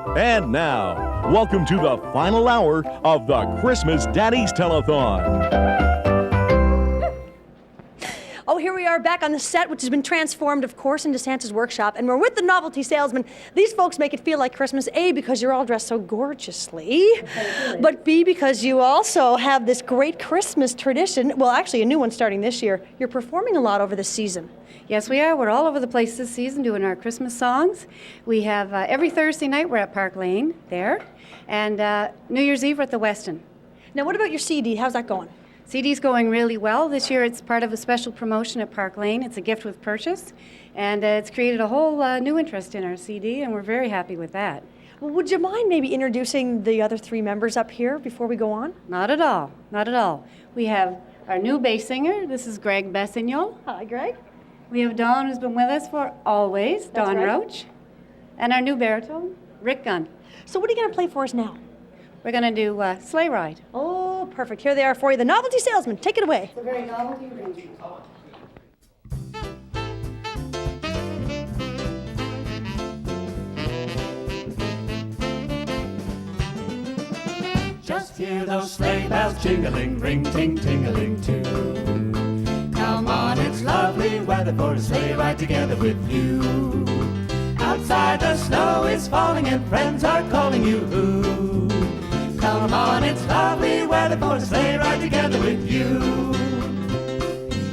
And now, welcome to the final hour of the Christmas Daddies Telethon. Oh, here we are back on the set, which has been transformed, of course, into Santa's workshop, and we're with the novelty salesman. These folks make it feel like Christmas, A, because you're all dressed so gorgeously, but B, because you also have this great Christmas tradition. Well, actually, a new one starting this year. You're performing a lot over the season. Yes, we are. We're all over the place this season doing our Christmas songs. We have every Thursday night we're at Park Lane there, and New Year's Eve we're at the Westin. Now, what about your CD? How's that going? CD's going really well. This year it's part of a special promotion at Park Lane. It's a gift with purchase, and it's created a whole new interest in our CD, and we're very happy with that. Well, would you mind maybe introducing the other three members up here before we go on? Not at all. Not at all. We have our new bass singer. This is Greg Bessignol. Hi, Greg. We have Dawn, who's been with us for always, That's Dawn right. Roach. And our new baritone, Rick Gunn. So what are you going to play for us now? We're going to do Sleigh Ride. Oh, perfect. Here they are for you. The novelty salesman. Take it away. It's a very novelty arrangement. Just hear those sleigh bells jingling, ring, ting, tingling too. Come on, it's lovely weather for a sleigh ride together with you. Outside the snow is falling and friends are calling you. Ooh. Come on, it's lovely weather for a sleigh ride together with you.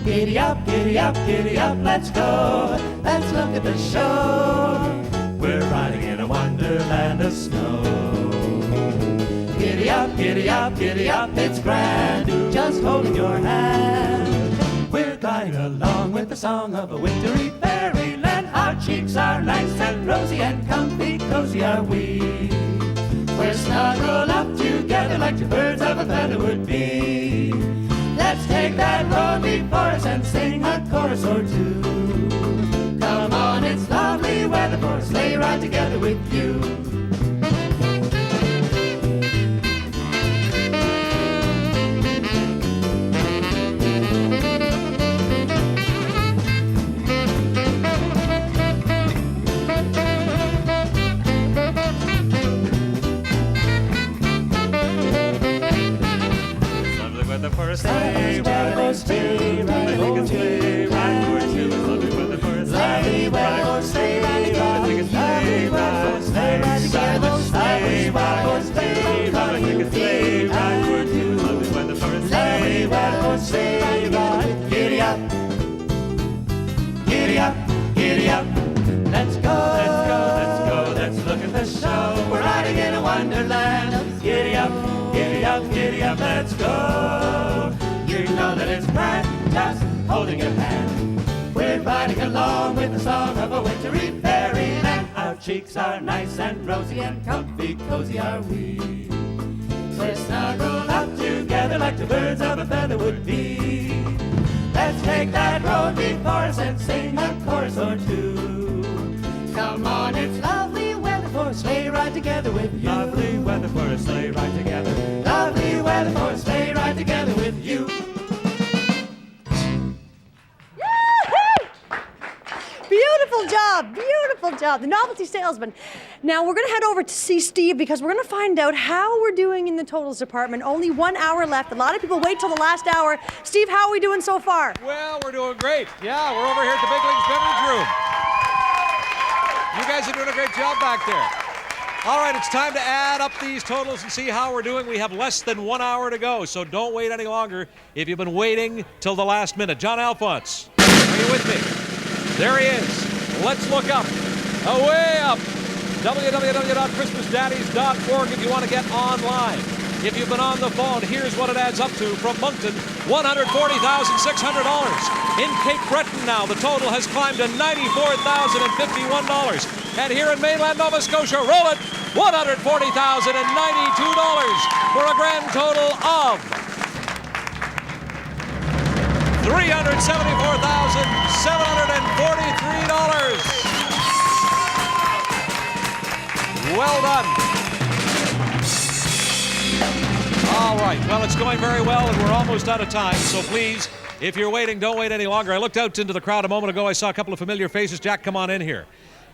Giddy up, giddy up, giddy up, let's go. Let's look at the show. We're riding in a wonderland of snow. Giddy up, giddy up, giddy up, it's grand, just holding your hand. We're gliding along with the song of a wintry fairyland. Our cheeks are nice and rosy and comfy, cozy are we. We're snuggled up together like two birds of a feather would be. Let's take that road before us and sing a chorus or two. Come on, it's lovely weather for a sleigh ride together with you. For a sleigh ride, sleigh ride, oh, sleigh ride, for two is lovely weather for a sleigh ride, sleigh ride, lovely weather for a sleigh ride together, sleigh ride, sleigh ride, sleigh ride, for two is lovely weather for a sleigh ride, sleigh ride, giddy up, giddy up, giddy up, let's go, let's go, let's go, let's look at the show. We're riding in a wonderland. Giddy up, giddy up, giddy up, let's go. You know that it's grand, just holding your hand. We're riding along with the song of a wintry fairyland. Our cheeks are nice and rosy and comfy, cozy are we. We're snuggled up together like two birds of a feather would be. Let's take that road before us and sing a chorus or two. Come on, it's lovely weather for a sleigh ride together with you. Lovely weather for a sleigh ride together. Lovely weather for a sleigh ride together with you. Beautiful job, beautiful job. The novelty salesman. Now we're going to head over to see Steve because we're going to find out how we're doing in the totals department. Only 1 hour left. A lot of people wait till the last hour. Steve, how are we doing so far? Well, we're doing great. Yeah, we're over here at the Big Leagues beverage room. You guys are doing a great job back there. All right, it's time to add up these totals and see how we're doing. We have less than 1 hour to go, so don't wait any longer if you've been waiting till the last minute. John Alphonse, are you with me? There he is. Let's look up. Away up. www.christmasdaddies.org if you want to get online. If you've been on the phone, here's what it adds up to. From Moncton, $140,600. In Cape Breton now, the total has climbed to $94,051. And here in mainland Nova Scotia, roll it, $140,092 for a grand total of $374,743. Well done. All right, well, it's going very well, and we're almost out of time, so please, if you're waiting, don't wait any longer. I looked out into the crowd a moment ago. I saw a couple of familiar faces. Jack, come on in here.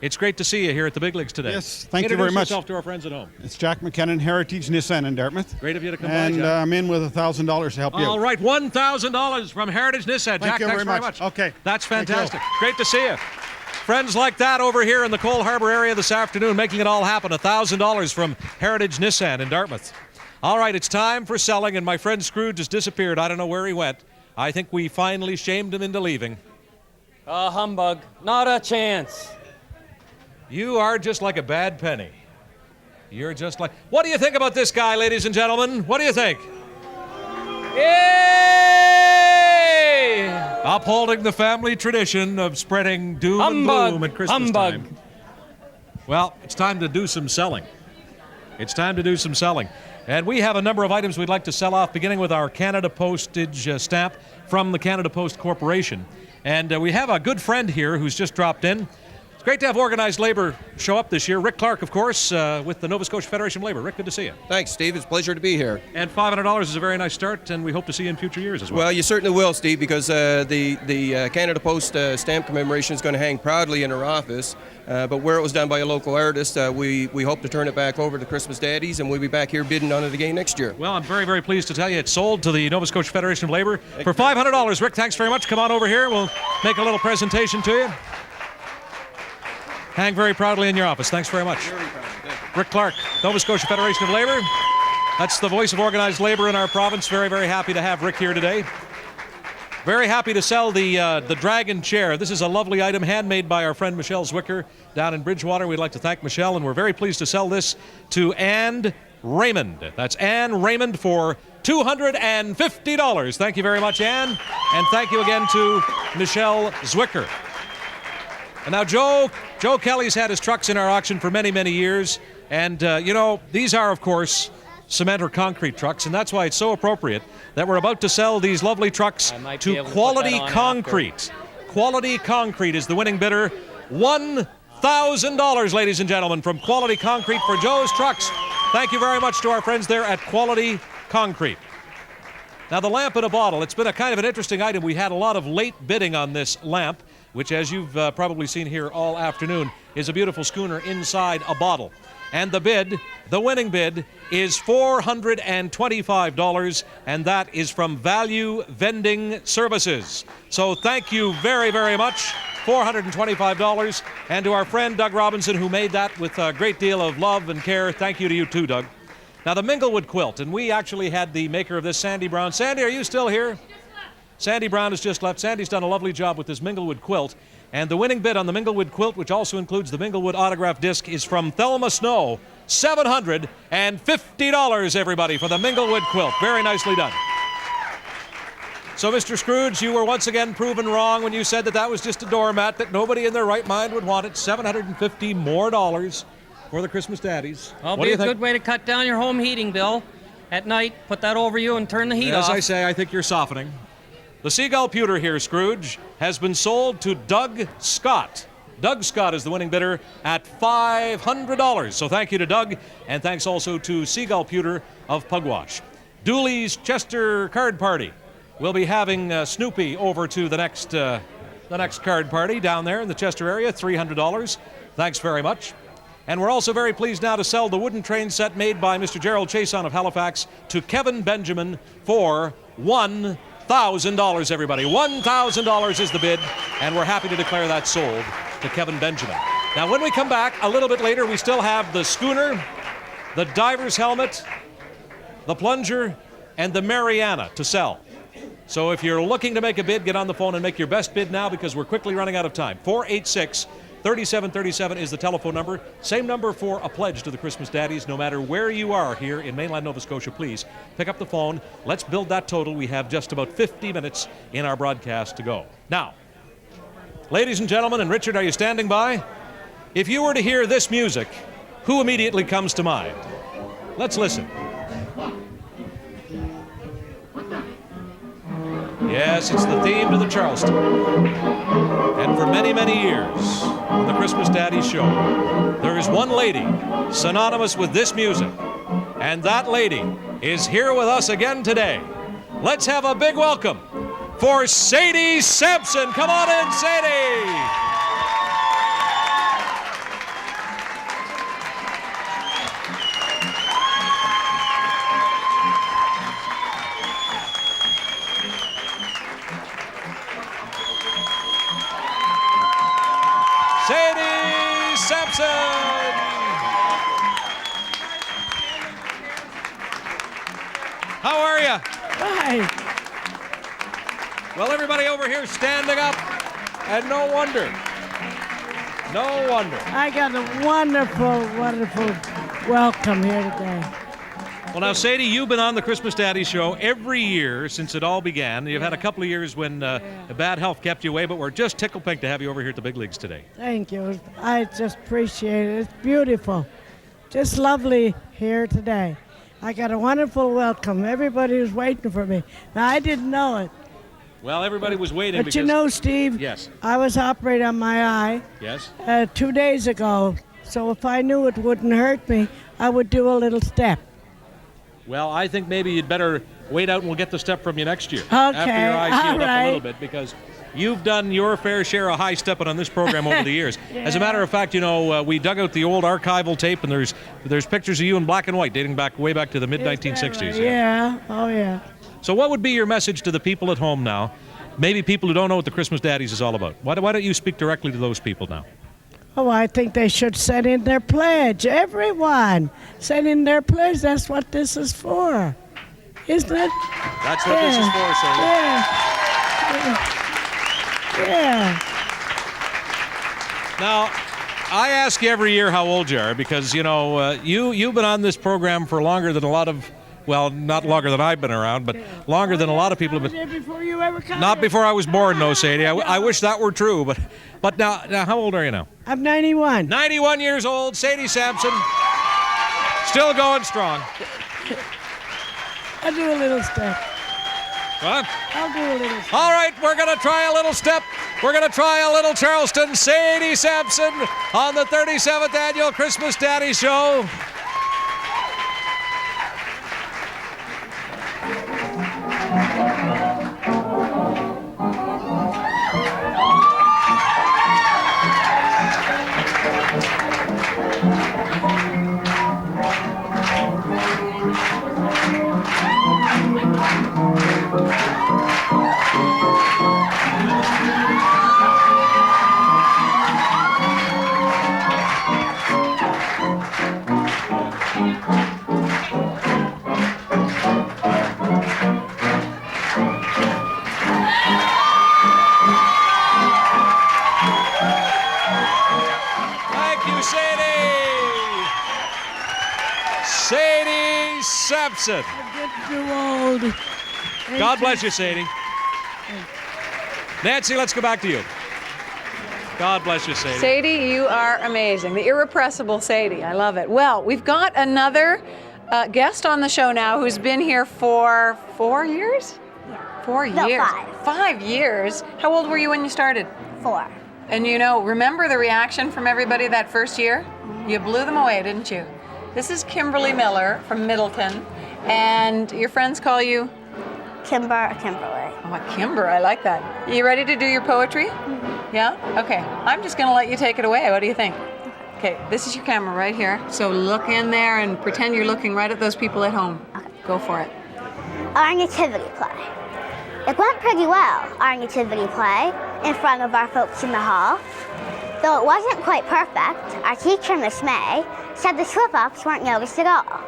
It's great to see you here at the big leagues today. Yes, thank you very Introduce much. yourself to our friends at home. It's Jack McKinnon, Heritage Nissan in Dartmouth. Great of you to come by, And Jack. I'm in with $1,000 to help you. All right, $1,000 from Heritage Nissan. Jack, you thanks very much. Okay. That's Thank you. fantastic. Great to see you. Friends like that over here in the Cole Harbour area this afternoon, making it all happen. $1,000 from Heritage Nissan in Dartmouth. All right, it's time for selling, and my friend Scrooge has disappeared. I don't know where he went. I think we finally shamed him into leaving. Humbug. Not a chance. You are just like a bad penny. You're just like... What do you think about this guy, ladies and gentlemen? What do you think? Yay! Upholding the family tradition of spreading doom and gloom at Christmas time. Well, it's time to do some selling. It's time to do some selling. And we have a number of items we'd like to sell off, beginning with our Canada postage stamp from the Canada Post Corporation. And we have a good friend here who's just dropped in. It's great to have organized labor show up this year. Rick Clark, of course, with the Nova Scotia Federation of Labor. Rick, good to see you. Thanks, Steve. It's a pleasure to be here. And $500 is a very nice start, and we hope to see you in future years as well. Well, you certainly will, Steve, because the Canada Post stamp commemoration is going to hang proudly in our office. But where it was done by a local artist, we hope to turn it back over to Christmas Daddies, and we'll be back here bidding on it again next year. Well, I'm very, very pleased to tell you it's sold to the Nova Scotia Federation of Labor for $500. Rick, thanks very much. Come on over here. We'll make a little presentation to you. Hang very proudly in your office. Thanks very much. Rick Clark, Nova Scotia Federation of Labor. That's the voice of organized labor in our province. Very, very happy to have Rick here today. Very happy to sell the Dragon Chair. This is a lovely item handmade by our friend Michelle Zwicker down in Bridgewater. We'd like to thank Michelle, and we're very pleased to sell this to Anne Raymond. That's Anne Raymond for $250. Thank you very much, Anne. And thank you again to Michelle Zwicker. And now Joe Kelly's had his trucks in our auction for many, many years. And, these are, of course, cement or concrete trucks, and that's why it's so appropriate that we're about to sell these lovely trucks to Quality Concrete. Quality Concrete is the winning bidder. $1,000, ladies and gentlemen, from Quality Concrete for Joe's trucks. Thank you very much to our friends there at Quality Concrete. Now, the lamp in a bottle, it's been a kind of an interesting item. We had a lot of late bidding on this lamp, which, as you've probably seen here all afternoon, is a beautiful schooner inside a bottle. And the winning bid, is $425, and that is from Value Vending Services. So thank you very, very much. $425. And to our friend Doug Robinson, who made that with a great deal of love and care, thank you to you too, Doug. Now, the Minglewood quilt, and we actually had the maker of this, Sandy Brown. Sandy, are you still here? Sandy Brown has just left. Sandy's done a lovely job with this Minglewood quilt. And the winning bid on the Minglewood quilt, which also includes the Minglewood autograph disc, is from Thelma Snow. $750, everybody, for the Minglewood quilt. Very nicely done. So, Mr. Scrooge, you were once again proven wrong when you said that was just a doormat, that nobody in their right mind would want it. $750 more for the Christmas Daddies. Well, it'll be a good way to cut down your home heating bill. At night, put that over you and turn the heat off. As I say, I think you're softening. The Seagull pewter here, Scrooge, has been sold to Doug Scott. Doug Scott is the winning bidder at $500. So thank you to Doug, and thanks also to Seagull Pewter of Pugwash. Dooley's Chester Card Party. We'll be having Snoopy over to the next card party down there in the Chester area, $300. Thanks very much. And we're also very pleased now to sell the wooden train set made by Mr. Gerald Chason of Halifax to Kevin Benjamin for $1,000, everybody. $1,000 is the bid, and we're happy to declare that sold to Kevin Benjamin. Now, when we come back a little bit later, we still have the schooner, the diver's helmet, the plunger, and the Mariana to sell. So if you're looking to make a bid, get on the phone and make your best bid now, because we're quickly running out of time. 486-3737 is the telephone number. Same number for a pledge to the Christmas Daddies. No matter where you are here in mainland Nova Scotia, please pick up the phone. Let's build that total. We have just about 50 minutes in our broadcast to go. Now, ladies and gentlemen, and Richard, are you standing by? If you were to hear this music, who immediately comes to mind? Let's listen. Yes, it's the theme to the Charleston. And for many, many years on the Christmas Daddies show, there is one lady synonymous with this music. And that lady is here with us again today. Let's have a big welcome for Sadie Sampson. Come on in, Sadie. Right. Well, everybody over here standing up, and no wonder. No wonder. I got a wonderful, wonderful welcome here today. Well, now, Sadie, you've been on the Christmas Daddy show every year since it all began. You've had a couple of years when bad health kept you away, but we're just tickled pink to have you over here at the big leagues today. Thank you. I just appreciate it. It's beautiful. Just lovely here today. I got a wonderful welcome. Everybody was waiting for me. Now, I didn't know it. Well, everybody was waiting But because... you know, Steve, Yes. I was operating on my eye Yes? 2 days ago. So if I knew it wouldn't hurt me, I would do a little step. Well, I think maybe you'd better wait out and we'll get the step from you next year. Okay, After your eyes healed all up a right. little bit, because you've done your fair share of high stepping on this program over the years. As a matter of fact, you know, we dug out the old archival tape, and there's pictures of you in black and white dating way back to the mid-1960s. Yeah, oh yeah. So what would be your message to the people at home now? Maybe people who don't know what the Christmas Daddies is all about. Why don't you speak directly to those people now? Oh, I think they should send in their pledge. Everyone, send in their pledge. That's what this is for, isn't it? That's what this is for, Sadie. Yeah. Now, I ask you every year how old you are because, you know, you've been on this program for longer than a lot of, well, not longer than I've been around, but longer than a lot of people have been. Before you ever come. Not before I was born, no, Sadie. I wish that were true, but now, how old are you now? I'm 91. 91 years old, Sadie Sampson, still going strong. I'll do a little step. What? I'll do a little step. All right, we're going to try a little step. We're going to try a little Charleston. Sadie Sampson on the 37th Annual Christmas Daddy Show. Sadie Sampson. I'm getting too old. God bless you, Sadie. Nancy, let's go back to you. God bless you, Sadie. Sadie, you are amazing. The irrepressible Sadie. I love it. Well, we've got another guest on the show now who's been here for 4 years? 4 years. No, 5. 5 years. How old were you when you started? 4. And you know, remember the reaction from everybody that first year? You blew them away, didn't you? This is Kimberly Miller from Middleton, and your friends call you? Kimberly. Oh, Kimber, I like that. You ready to do your poetry? Mm-hmm. Yeah? Okay. I'm just going to let you take it away. What do you think? Okay, this is your camera right here. So look in there and pretend you're looking right at those people at home. Okay. Go for it. Our nativity play. It went pretty well, our nativity play, in front of our folks in the hall. Though it wasn't quite perfect, our teacher, Miss May, said the slip-ups weren't noticed at all.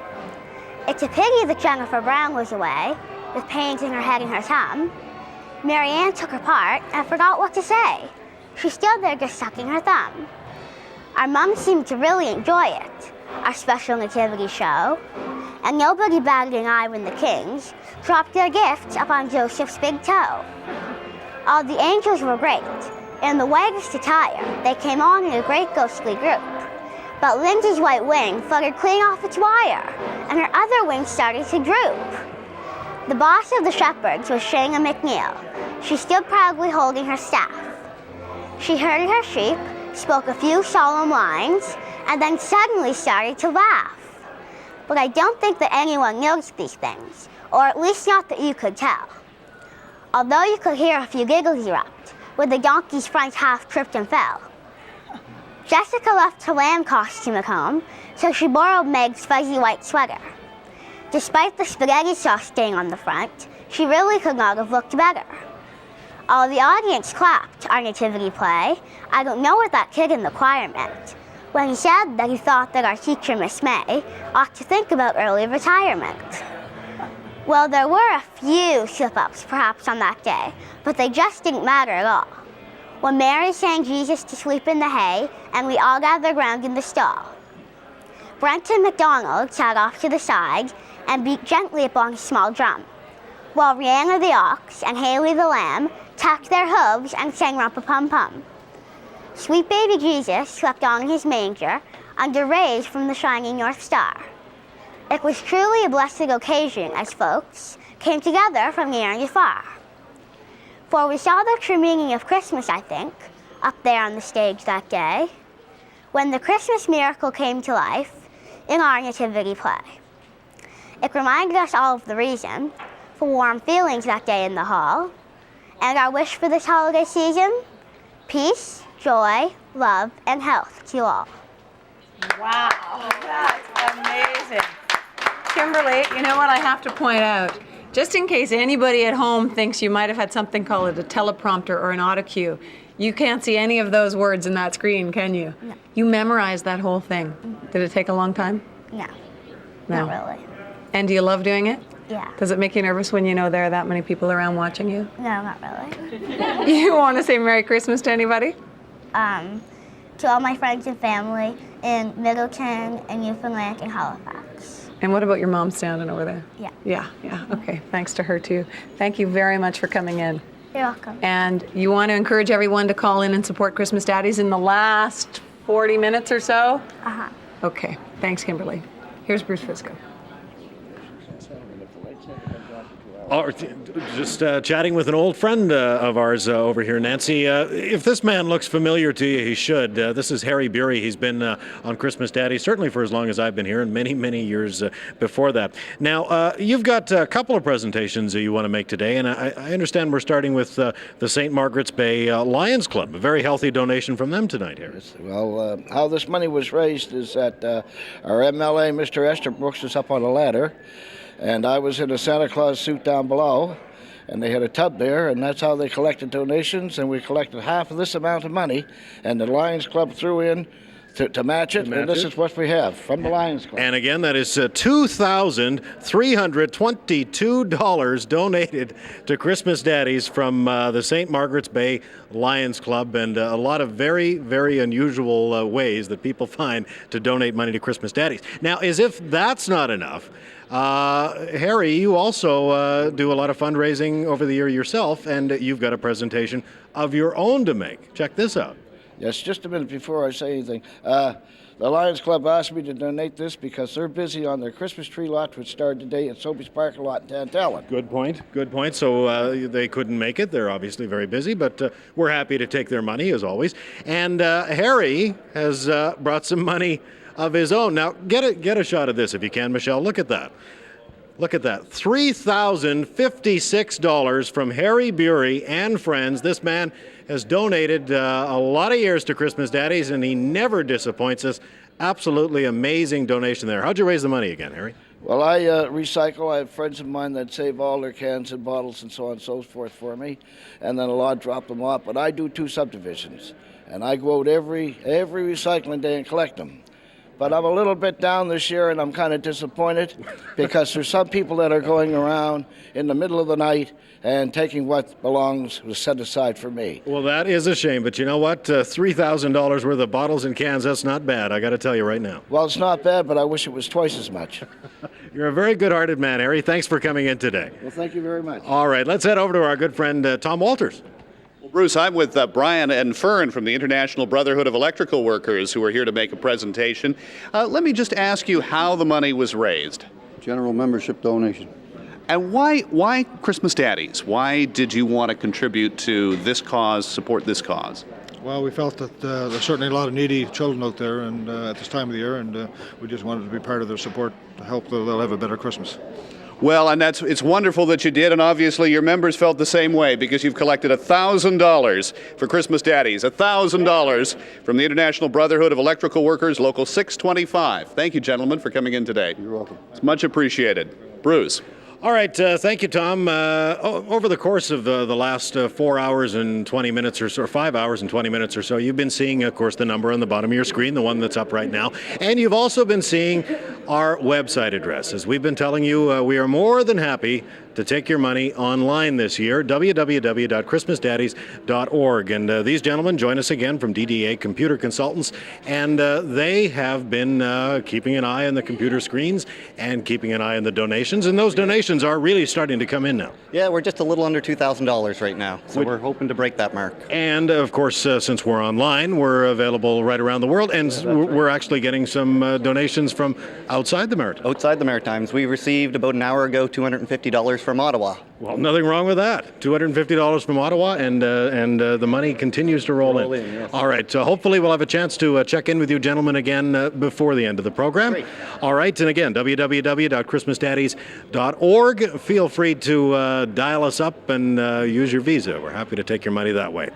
It's a pity that Jennifer Brown was away, with pains in her head and her tongue. Mary Ann took her part and forgot what to say. She stood there just sucking her thumb. Our mum seemed to really enjoy it, our special nativity show, and nobody batted an eye when the Kings dropped their gifts up on Joseph's big toe. All the angels were great. In the whitest attire, they came on in a great ghostly group. But Lindsay's white wing fluttered clean off its wire, and her other wing started to droop. The boss of the shepherds was Shanga McNeil. She stood proudly holding her staff. She herded her sheep, spoke a few solemn lines, and then suddenly started to laugh. But I don't think that anyone noticed these things, or at least not that you could tell. Although you could hear a few giggles erupt, when the donkey's front half tripped and fell. Jessica left her lamb costume at home, so she borrowed Meg's fuzzy white sweater. Despite the spaghetti sauce stain on the front, she really could not have looked better. All the audience clapped our nativity play. I don't know what that kid in the choir meant when he said that he thought that our teacher, Miss May, ought to think about early retirement. Well, there were a few slip-ups perhaps on that day, but they just didn't matter at all. When Mary sang Jesus to sleep in the hay, and we all gathered round in the stall. Brent and MacDonald sat off to the side and beat gently upon a small drum, while Rihanna the ox and Haley the lamb tapped their hooves and sang Rumpa-Pum-Pum. Sweet baby Jesus slept on in his manger under rays from the shining North Star. It was truly a blessed occasion as folks came together from near and far. For we saw the true meaning of Christmas, I think, up there on the stage that day, when the Christmas miracle came to life in our nativity play. It reminded us all of the reason for warm feelings that day in the hall, and our wish for this holiday season: peace, joy, love, and health to all. Wow, that's amazing. Kimberly, you know what I have to point out? Just in case anybody at home thinks you might have had something called a teleprompter or an autocue, you can't see any of those words in that screen, can you? No. You memorized that whole thing. Did it take a long time? No, No. not really. And do you love doing it? Yeah. Does it make you nervous when you know there are that many people around watching you? No, not really. You want to say Merry Christmas to anybody? To all my friends and family in Middleton and Newfoundland and Halifax. And what about your mom standing over there? Yeah. Yeah. Okay, thanks to her too. Thank you very much for coming in. You're welcome. And you want to encourage everyone to call in and support Christmas Daddies in the last 40 minutes or so? Uh-huh. Okay, thanks Kimberly. Here's Bruce Fisco. Just chatting with an old friend of ours over here, Nancy. If this man looks familiar to you, he should. This is Harry Bury. He's been on Christmas Daddy certainly for as long as I've been here, and many, many years before that. Now, you've got a couple of presentations that you want to make today, and I understand we're starting with the St. Margaret's Bay Lions Club. A very healthy donation from them tonight, Harry. Well, how this money was raised is that our MLA, Mr. Esther Brooks, is up on a ladder, and I was in a Santa Claus suit down below, and they had a tub there, and that's how they collected donations, and we collected half of this amount of money, and the Lions Club threw in to match it, and this is what we have from the Lions Club. And again, that is $2,322 donated to Christmas Daddies from the St. Margaret's Bay Lions Club, and a lot of very, very unusual ways that people find to donate money to Christmas Daddies. Now, as if that's not enough, Harry, you also do a lot of fundraising over the year yourself, and you've got a presentation of your own to make. Check this out. Yes, just a minute before I say anything. The Lions Club asked me to donate this because they're busy on their Christmas tree lot, which started today at Sobeys Parking Lot in Tantallon. Good point. Good point. So they couldn't make it. They're obviously very busy, but we're happy to take their money, as always. And Harry has brought some money of his own. Now, get a shot of this if you can, Michelle. Look at that. Look at that. $3,056 from Harry Bury and friends. This man has donated a lot of years to Christmas Daddies, and he never disappoints us. Absolutely amazing donation there. How'd you raise the money again, Harry? Well, I recycle. I have friends of mine that save all their cans and bottles and so on and so forth for me, and then a lot drop them off. But I do 2 subdivisions, and I go out every recycling day and collect them. But I'm a little bit down this year, and I'm kind of disappointed because there's some people that are going around in the middle of the night and taking what was set aside for me. Well, that is a shame, but you know what? $3,000 worth of bottles and cans, that's not bad, I got to tell you right now. Well, it's not bad, but I wish it was twice as much. You're a very good-hearted man, Harry. Thanks for coming in today. Well, thank you very much. All right, let's head over to our good friend, Tom Walters. Bruce, I'm with Brian and Fern from the International Brotherhood of Electrical Workers, who are here to make a presentation. Let me just ask you how the money was raised. General membership donation. And why Christmas Daddies? Why did you want to contribute to this cause, support this cause? Well, we felt that there's certainly a lot of needy children out there, and at this time of the year, and we just wanted to be part of their support to help they'll have a better Christmas. Well, and it's wonderful that you did, and obviously your members felt the same way because you've collected $1,000 for Christmas Daddies, $1,000 from the International Brotherhood of Electrical Workers, Local 625. Thank you, gentlemen, for coming in today. You're welcome. It's much appreciated. Bruce. All right, thank you, Tom. Over the course of the last 4 hours and 20 minutes or so, 5 hours and 20 minutes or so, you've been seeing, of course, the number on the bottom of your screen, the one that's up right now. And you've also been seeing our website address. As we've been telling you, we are more than happy to take your money online this year, www.christmasdaddies.org. And these gentlemen join us again from DDA Computer Consultants, and they have been keeping an eye on the computer screens and keeping an eye on the donations, and those donations are really starting to come in now. Yeah, we're just a little under $2,000 right now, so we're hoping to break that mark. And of course, since we're online, we're available right around the world, and we're actually getting some donations from outside the Maritimes. Outside the Maritimes. We received about an hour ago $250 from Ottawa. Well, nothing wrong with that. $250 from Ottawa, and the money continues to roll in. Yes. All right, so hopefully we'll have a chance to check in with you gentlemen again before the end of the program. Great. All right, and again, www.christmasdaddies.org. Feel free to dial us up and use your Visa. We're happy to take your money that way.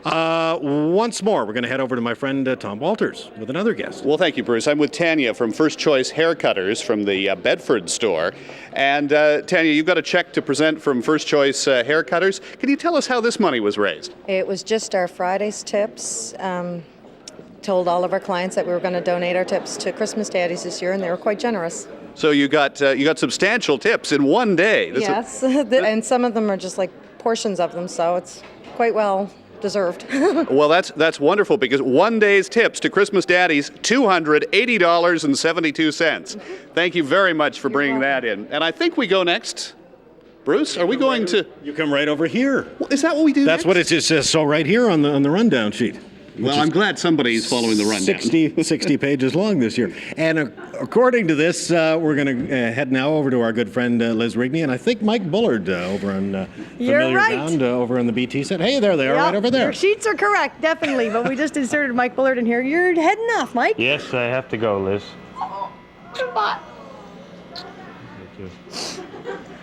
Once more, we're going to head over to my friend Tom Walters with another guest. Well, thank you, Bruce. I'm with Tanya from First Choice Haircutters from the Bedford store. And Tanya, you've got a check to present from First Choice Haircutters. Can you tell us how this money was raised? It was just our Friday's tips. Told all of our clients that we were going to donate our tips to Christmas Daddies this year, and they were quite generous. So you got substantial tips in one day. Yes, and some of them are just like portions of them, so it's quite well deserved. Well, that's wonderful, because one day's tips to Christmas Daddies, $280.72. Thank you very much for bringing that in. And I think we go next. Bruce, are we going to? You come right over here. Well, is that what we do That's next? what it says so right here on the rundown sheet. Well, I'm glad somebody's following the rundown. 60 pages long this year. And according to this, we're going to head now over to our good friend Liz Rigney, and I think Mike Bullard over on Familiar right. Ground over on the BT set. Hey, there they are, right over there. Your sheets are correct, definitely, but we just inserted Mike Bullard in here. You're heading off, Mike. Yes, I have to go, Liz.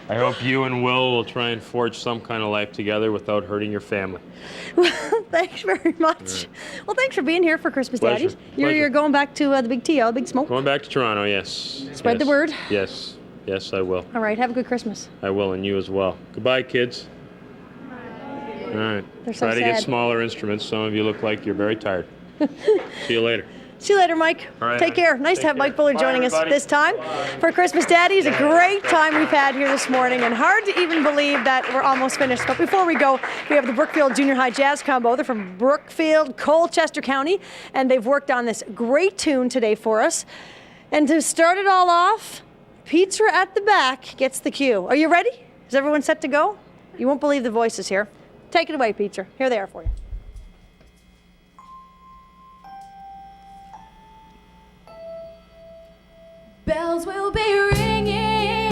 I hope you and Will try and forge some kind of life together without hurting your family. Well, thanks very much. Well, thanks for being here for Christmas Pleasure. Daddies. You're going back to the Big T, Big Smoke. Going back to Toronto, yes. Spread the word. Yes, yes, I will. All right, have a good Christmas. I will, and you as well. Goodbye, kids. All right. They're so Try to get sad. smaller instruments. Some of you look like you're very tired. See you later. See you later, Mike. All right, Take care. Nice to have Mike Bullard Bye, joining us everybody. this time for Christmas Daddies. A great time we've had here this morning, and hard to even believe that we're almost finished. But before we go, we have the Brookfield Junior High Jazz Combo. They're from Brookfield, Colchester County, and they've worked on this great tune today for us. And to start it all off, Pizza at the back gets the cue. Are you ready? Is everyone set to go? You won't believe the voices here. Take it away, Pizza. Here they are for you. Bells will be ringing,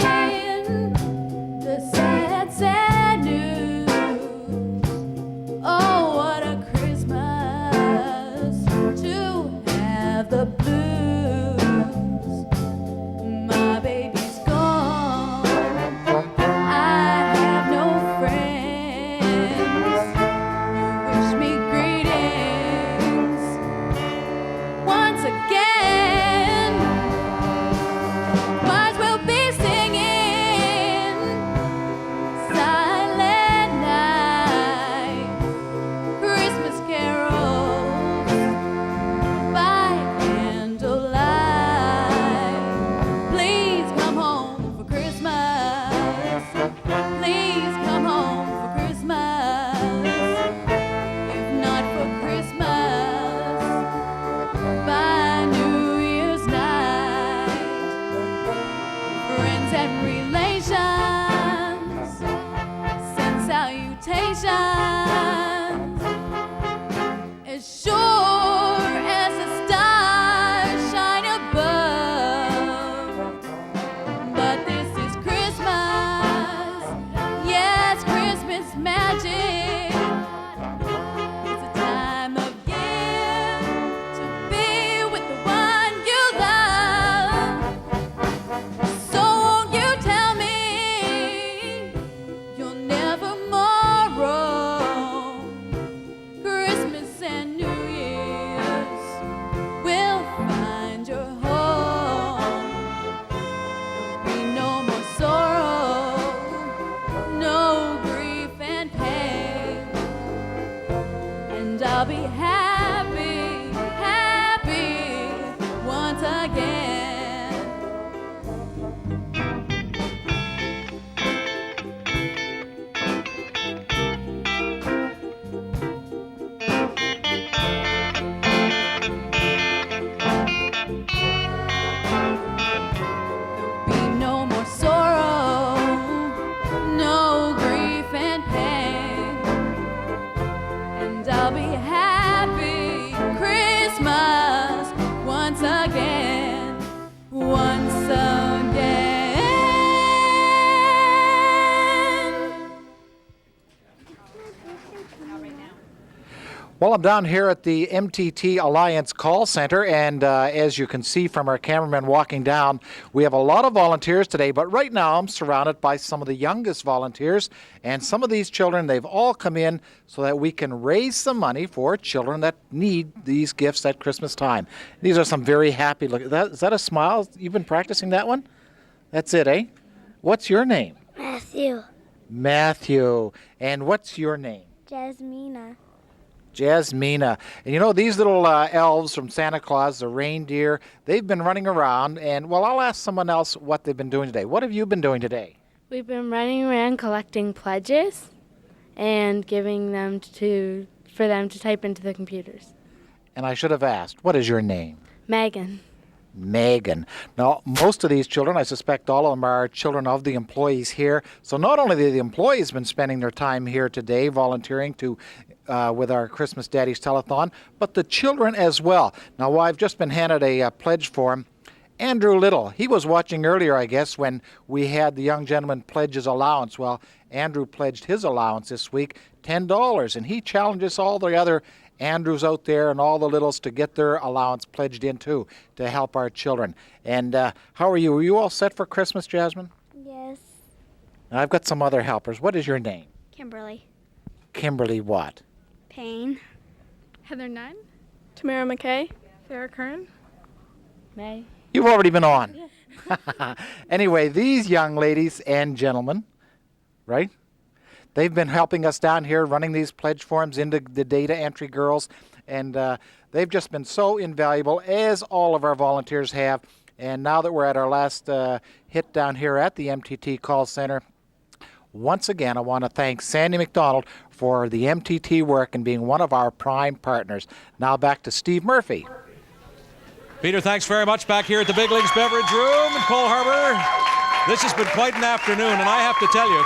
the sad, sad news. Oh, what a Christmas to have the blues. My baby's gone, I have no friends who wish me greetings once again. Birds will be singing Silent Night, Christmas carols by candlelight. Please come home for Christmas. Please come home for Christmas. If not for Christmas, by New Year's night. Friends and relations send salutations as sure as the stars shine above. But this is Christmas, yes, Christmas magic. It's a time of year to be with the one you love. So won't you tell Well, I'm down here at the MTT Alliance call center, and as you can see from our cameraman walking down, we have a lot of volunteers today, but right now I'm surrounded by some of the youngest volunteers, and some of these children, they've all come in so that we can raise some money for children that need these gifts at Christmas time. These are some very happy looking. Is that a smile? You've been practicing that one? That's it, eh? What's your name? Matthew. Matthew. And what's your name? Jasmina. Jasmina. And you know, these little elves from Santa Claus, the reindeer, they've been running around, and well, I'll ask someone else what they've been doing today. What have you been doing today? We've been running around collecting pledges and giving them for them to type into the computers. And I should have asked, what is your name? Megan. Megan. Now, most of these children, I suspect all of them are children of the employees here. So not only have the employees been spending their time here today volunteering with our Christmas Daddies Telethon, but the children as well. Now, I've just been handed a pledge form. Andrew Little, he was watching earlier, I guess, when we had the young gentleman pledge his allowance. Well, Andrew pledged his allowance this week, $10, and he challenges all the other Andrews out there and all the littles to get their allowance pledged in too to help our children. And how are you? Are you all set for Christmas, Jasmine? Yes. Now, I've got some other helpers. What is your name? Kimberly. Kimberly what? Payne. Heather Nunn. Tamara McKay. Sarah Kern. May. You've already been on. Anyway, these young ladies and gentlemen, right? They've been helping us down here running these pledge forms into the data entry girls, and they've just been so invaluable, as all of our volunteers have. And now that we're at our last hit down here at the MTT call center, once again, I want to thank Sandy McDonald for the MTT work and being one of our prime partners. Now back to Steve Murphy. Peter, thanks very much. Back here at the Big Leagues Beverage Room in Cole Harbour. This has been quite an afternoon, and I have to tell you,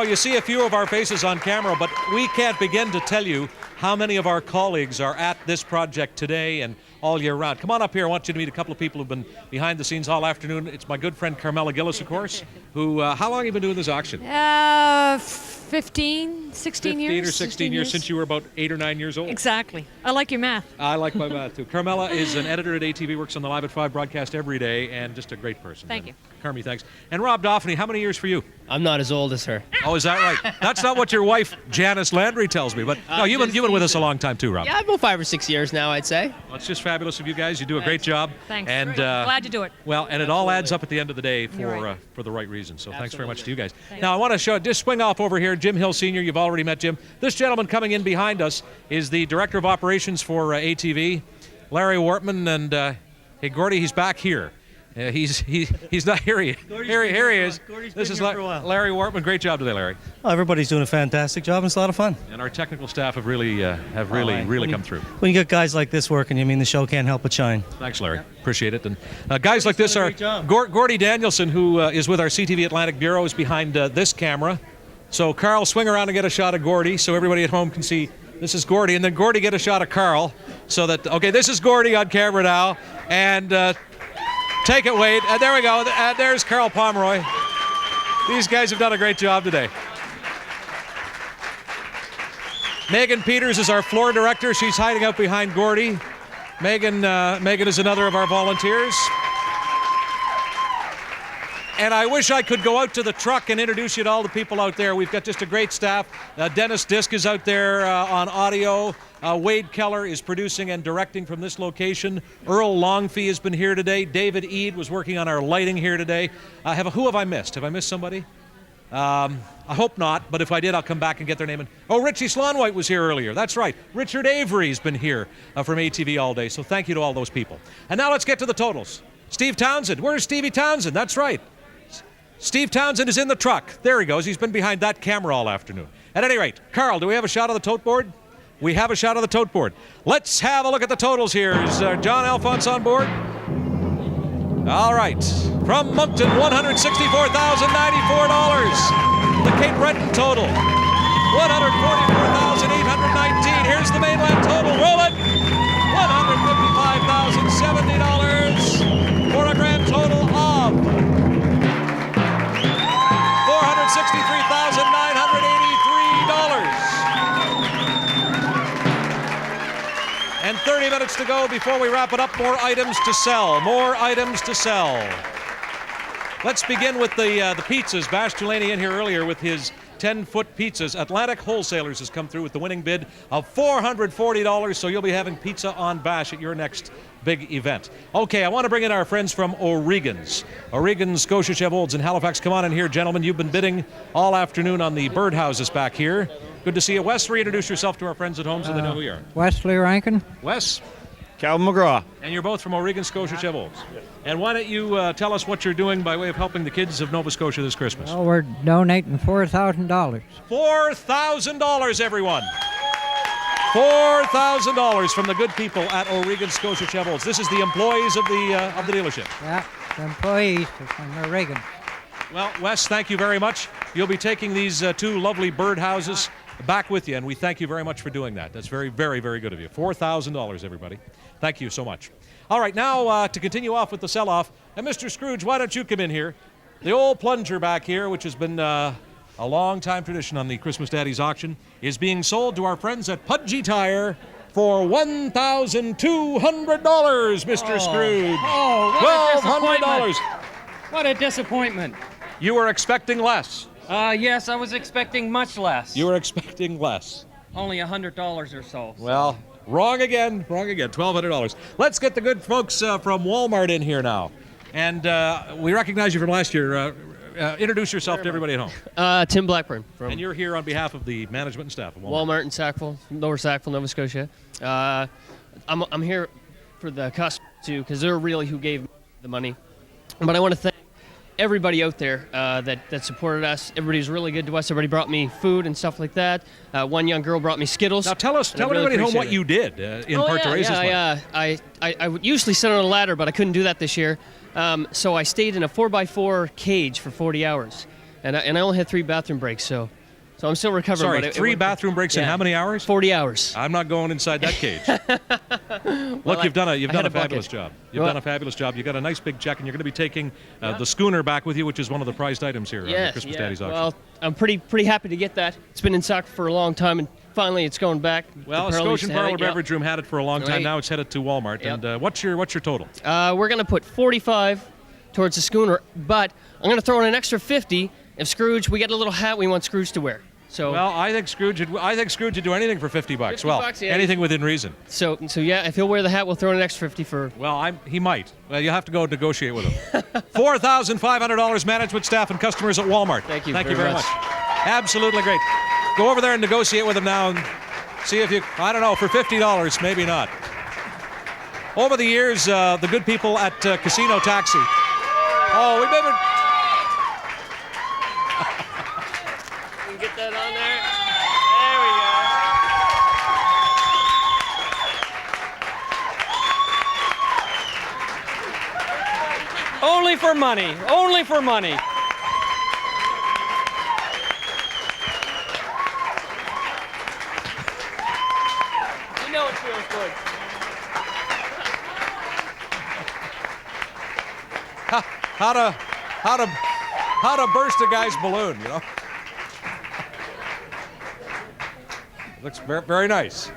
you see a few of our faces on camera, but we can't begin to tell you how many of our colleagues are at this project today and all year round. Come on up here. I want you to meet a couple of people who've been behind the scenes all afternoon. It's my good friend Carmela Gillis, of course, who, how long have you been doing this auction? 15, 16 years. 15 or 16 years since you were about 8 or 9 years old. Exactly. I like your math. I like my math, too. Carmela is an editor at ATV, works on the Live at 5 broadcast every day, and just a great person. Thank you. Carmi, thanks. And Rob Doffany, how many years for you? I'm not as old as her. Oh, is that right? That's not what your wife, Janice Landry, tells me. But no, you've been with us a long time, too, Rob. Yeah, about 5 or 6 years now, I'd say. Well, it's just fabulous of you guys. You do a great job. Thanks. And glad to do it. Well, and it all adds up at the end of the day for the right reason. So thanks very much to you guys. Now, I want to just swing off over here. Jim Hill Sr., you've already met Jim. This gentleman coming in behind us is the Director of Operations for ATV, Larry Wortman. And hey, Gordy, he's back here. He's not here. Here he is. This is Larry Wortman. Great job today, Larry. Well, everybody's doing a fantastic job, and it's a lot of fun. And our technical staff have really come through. When you get guys like this working, the show can't help but shine. Thanks, Larry. Appreciate it. And guys like this are Gordy Danielson, who is with our CTV Atlantic Bureau, is behind this camera. So Carl, swing around and get a shot of Gordy so everybody at home can see this is Gordy. And then Gordy, get a shot of Carl so that, okay, this is Gordy on camera now. And take it, Wade. There we go. There's Carl Pomeroy. These guys have done a great job today. Megan Peters is our floor director. She's hiding out behind Gordy. Megan is another of our volunteers. And I wish I could go out to the truck and introduce you to all the people out there. We've got just a great staff. Dennis Disk is out there on audio. Wade Keller is producing and directing from this location. Earl Longfee has been here today. David Eade was working on our lighting here today. Who have I missed? Have I missed somebody? I hope not, but if I did, I'll come back and get their name. Richie Slonwhite was here earlier. That's right. Richard Avery's been here from ATV all day, so thank you to all those people. And now let's get to the totals. Steve Townsend. Where's Stevie Townsend? That's right. Steve Townsend is in the truck. There he goes. He's been behind that camera all afternoon. At any rate, Carl, do we have a shot of the tote board? We have a shot of the tote board. Let's have a look at the totals here. Is John Alphonse on board? All right. From Moncton, $164,094. The Cape Breton total, $144,819. Here's the Mainland total. Roll it. $155,070 for a grand total of $463,983. minutes to go before we wrap it up. More items to sell. More items to sell. Let's begin with the pizzas. Bash Delaney in here earlier with his 10-foot pizzas. Atlantic Wholesalers has come through with the winning bid of $440, so you'll be having pizza on Bash at your next big event. Okay, I want to bring in our friends from O'Regan's. O'Regan's Scotia Chev Olds in Halifax. Come on in here, gentlemen. You've been bidding all afternoon on the birdhouses back here. Good to see you. Wes, reintroduce yourself to our friends at home so they know who you are. Wesley Rankin. Wes. Calvin McGraw. And you're both from O'Regan Scotia Chev Olds. And why don't you tell us what you're doing by way of helping the kids of Nova Scotia this Christmas? Well, we're donating $4,000. $4,000, everyone. $4,000 from the good people at O'Regan Scotia Chev Olds. This is the employees of the dealership. Yeah, the employees from O'Regan. Well, Wes, thank you very much. You'll be taking these two lovely birdhouses back with you, and we thank you very much for doing that. That's very, very, very good of you. $4,000, everybody. Thank you so much. All right, now to continue off with the sell-off, and Mr. Scrooge, why don't you come in here? The old plunger back here, which has been a long-time tradition on the Christmas Daddies auction, is being sold to our friends at Pudgy Tire for $1,200, Mr. Scrooge. Oh, what $1,200. What a disappointment. You were expecting less. Yes, I was expecting much less. You were expecting less. Only $100 or so. Well, wrong again, $1,200. Let's get the good folks from Walmart in here now. And we recognize you from last year. Introduce yourself to everybody at home. Tim Blackburn. And you're here on behalf of the management and staff of Walmart. Walmart in Sackville, Lower Sackville, Nova Scotia. I'm here for the customers too, because they're really who gave me the money. But I want to thank everybody out there that supported us. Everybody's really good to us. Everybody brought me food and stuff like that. One young girl brought me Skittles. Now tell everybody at home what you did in part to raise this money. I would usually sit on a ladder, but I couldn't do that this year. So I stayed in a 4x4 cage for 40 hours, and I only had 3 bathroom breaks. So I'm still recovering. Sorry, 3 bathroom breaks in how many hours? 40 hours. I'm not going inside that cage. Look, you've done a fabulous job. You've done a fabulous job. You got a nice big check, and you're going to be taking the schooner back with you, which is one of the prized items here on the Christmas Daddies auction. Well, I'm pretty happy to get that. It's been in stock for a long time, and finally it's going back. Well, Scotian Parlor Beverage Room had it for a long time. Now it's headed to Walmart. Yep. And what's your total? We're going to put 45 towards the schooner, but I'm going to throw in an extra 50 if Scrooge. We get a little hat we want Scrooge to wear. So well, I think Scrooge would do anything for $50. 50 well, bucks, yeah. anything within reason. So yeah, if he'll wear the hat, we'll throw in an extra 50 for. Well, he might. Well, you'll have to go negotiate with him. $4,500 management staff and customers at Walmart. Thank you. Thank you very much. Absolutely great. Go over there and negotiate with him now and see if you. I don't know, for $50, maybe not. Over the years, the good people at Casino Taxi. Oh, we maybe. Get that on there. There we go. Only for money. Only for money. You know it feels good. How to burst a guy's balloon, you know? Looks very, very nice.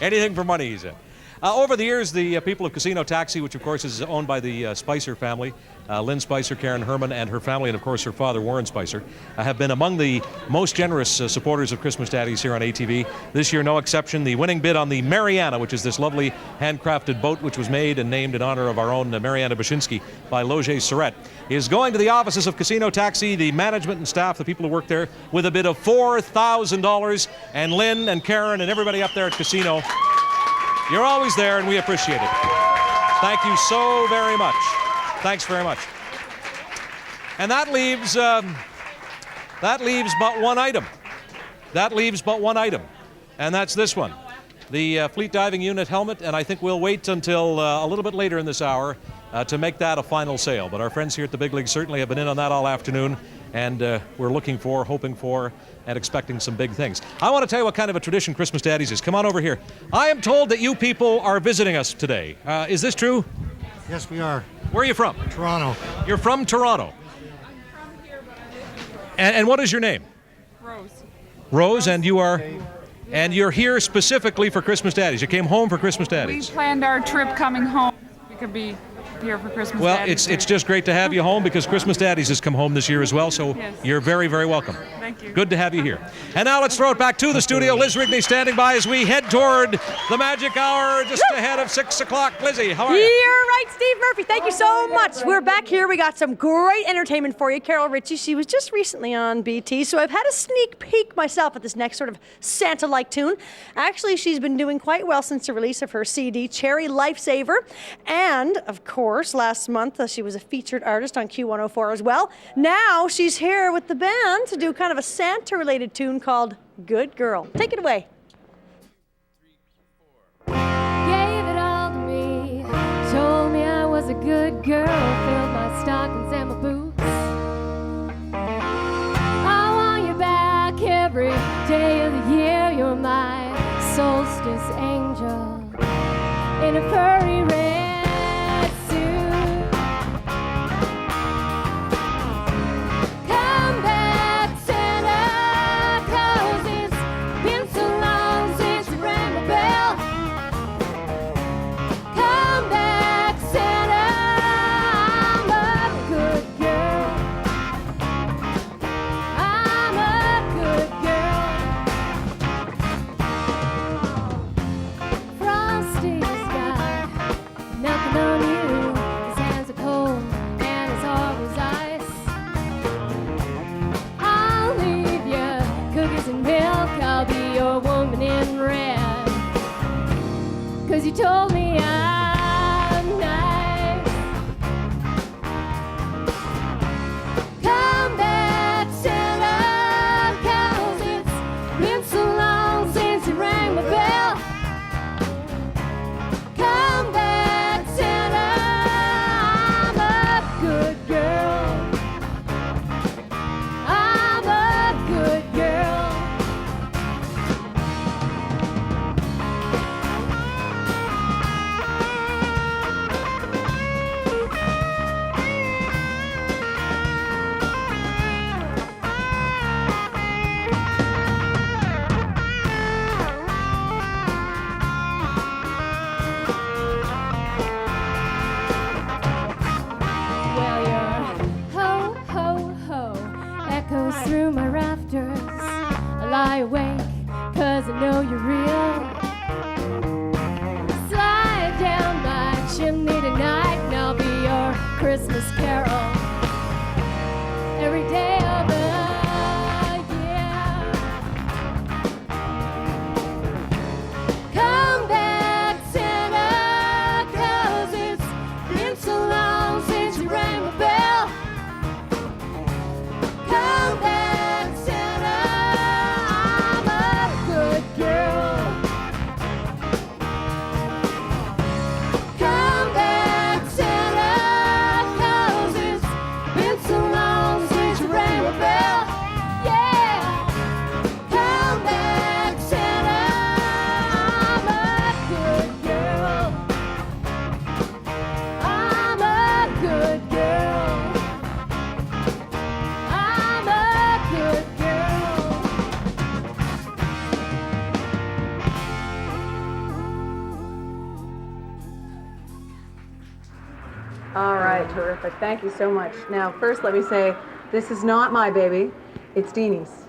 Anything for money, he said. Over the years, the people of Casino Taxi, which of course is owned by the Spicer family, Lynn Spicer, Karen Herman, and her family, and of course her father, Warren Spicer, have been among the most generous supporters of Christmas Daddies here on ATV. This year, no exception. The winning bid on the Mariana, which is this lovely handcrafted boat which was made and named in honor of our own Mariana Bashinsky by Loger Surette, is going to the offices of Casino Taxi, the management and staff, the people who work there, with a bid of $4,000. And Lynn and Karen and everybody up there at Casino, you're always there, and we appreciate it. Thank you so very much. Thanks very much. And that leaves but one item. That leaves but one item, and that's this one, the Fleet Diving Unit helmet. And I think we'll wait until a little bit later in this hour to make that a final sale. But our friends here at the Big League certainly have been in on that all afternoon, and we're looking for, hoping for, and expecting some big things. I want to tell you what kind of a tradition Christmas Daddies is. Come on over here. I am told that you people are visiting us today. Is this true? Yes, we are. Where are you from? Toronto. You're from Toronto. And what is your name? Rose. Rose, and you are? And you're here specifically for Christmas Daddies. You came home for Christmas We Daddies. planned our trip coming home. We could be here for Christmas Well, Daddies. it's just great to have you home because Christmas Daddies has come home this year as well, so Yes. you're very, very welcome. Thank you. Good to have you here. And now let's throw it back to the studio. Liz Rigney standing by as we head toward the magic hour just ahead of 6 o'clock. Lizzie, how are you? You're right, Steve Murphy. Thank you so much. We're back here. We got some great entertainment for you. Carol Ritchie, she was just recently on BT, so I've had a sneak peek myself at this next sort of Santa-like tune. Actually, she's been doing quite well since the release of her CD, Cherry Lifesaver. And, of course, last month she was a featured artist on Q104 as well. Now she's here with the band to do kind of a Santa-related tune called Good Girl. Take it away. Gave it all to me, told me I was a good girl, filled my stockings and my boots. I want you back every day of the year. You're my solstice angel in a furry red suit. Come back, Santa, 'cause it's been so long since you rang the bell. Come back, Santa, I'm a good girl. I'm a good girl. Frosty sky, nothing on you. His hands are cold and his heart was ice. I'll leave you cookies and milk. I'll be your woman in red. 'Cause you told me I'm nice. Come back, Santa, 'cause it's been so long since you rang my bell. Come back, Santa, I'm a good girl. I'm a good girl. Well, your ho, ho, ho echoes through my rafters. I lie awake 'cause I know you're real. Slide down my chimney tonight and I'll be your Christmas carol every day of the year. Come back, Santa, 'cause it's been so long since you rang the bell. Come back, Santa, I'm a good girl. Come back, Santa, 'cause it's been so long since you rang the bell. Yeah. Come back, Santa, I'm a good girl. I'm a good girl. I'm a good girl. All right, terrific. Thank you so much. Now, first, let me say, this is not my baby. It's Deanie's.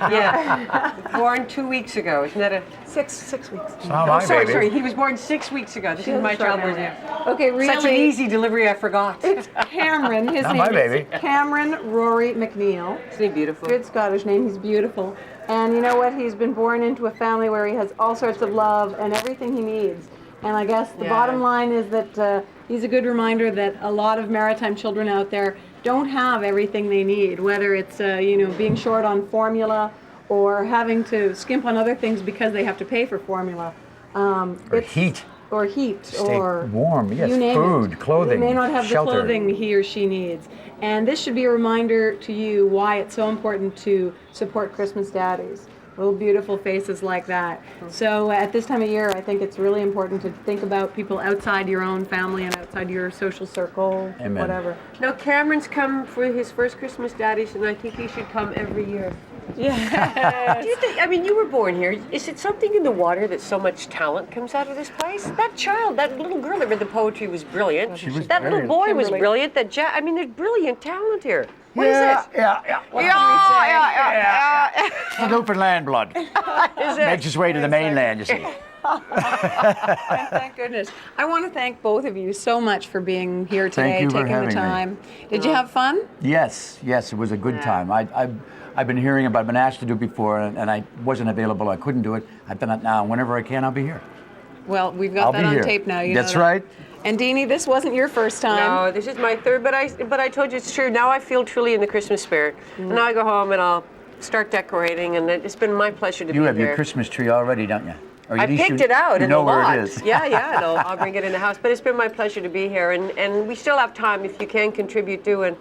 Yeah. Born 2 weeks ago. Isn't that a... Six weeks. Oh, sorry. He was born 6 weeks ago. This is my child born here. Okay, really. Such an easy delivery, I forgot. It's Cameron. His Not name my is baby. Cameron Rory McNeil. Isn't he beautiful? Good Scottish name. He's beautiful. And you know what? He's been born into a family where he has all sorts of love and everything he needs. And I guess the bottom line is that he's a good reminder that a lot of maritime children out there don't have everything they need, whether it's being short on formula or having to skimp on other things because they have to pay for formula. Or heat. Or heat. Stay or warm. Yes, you name food, it. clothing, They may not have shelter. the clothing he or she needs. And this should be a reminder to you why it's so important to support Christmas Daddies. Little beautiful faces like that. So at this time of year, I think it's really important to think about people outside your own family and outside your social circle, Amen. whatever. Now, Cameron's come for his first Christmas Daddies, and I think he should come every year. Yeah. Do you think, I mean, you were born here. Is it something in the water that so much talent comes out of this place? That child, that little girl that read the poetry was brilliant. She was that little brilliant. boy was Kimberly. brilliant. I mean, there's brilliant talent here. What is Yeah, this? yeah. Yeah. The Newfoundland blood. Is it? Makes its way to the mainland, you see. Thank goodness. I want to thank both of you so much for being here today, Thank you for taking the having me. time. Did you have fun? Yes, it was a good time. I've been hearing about it, been asked to do it before, and I wasn't available. I couldn't do it. I've done it now. Whenever I can, I'll be here. Well, we've got I'll that be on here. tape now. You That's know that. right. And Deanie, this wasn't your first time. No, this is my third, but I told you it's true. Now I feel truly in the Christmas spirit. And now I go home and I'll start decorating, and it's been my pleasure to be You here. have your Christmas tree already, don't you? Or I at least picked it out you in know the where lot. it is. Yeah, and I'll bring it in the house. But it's been my pleasure to be here, and we still have time if you can contribute to. And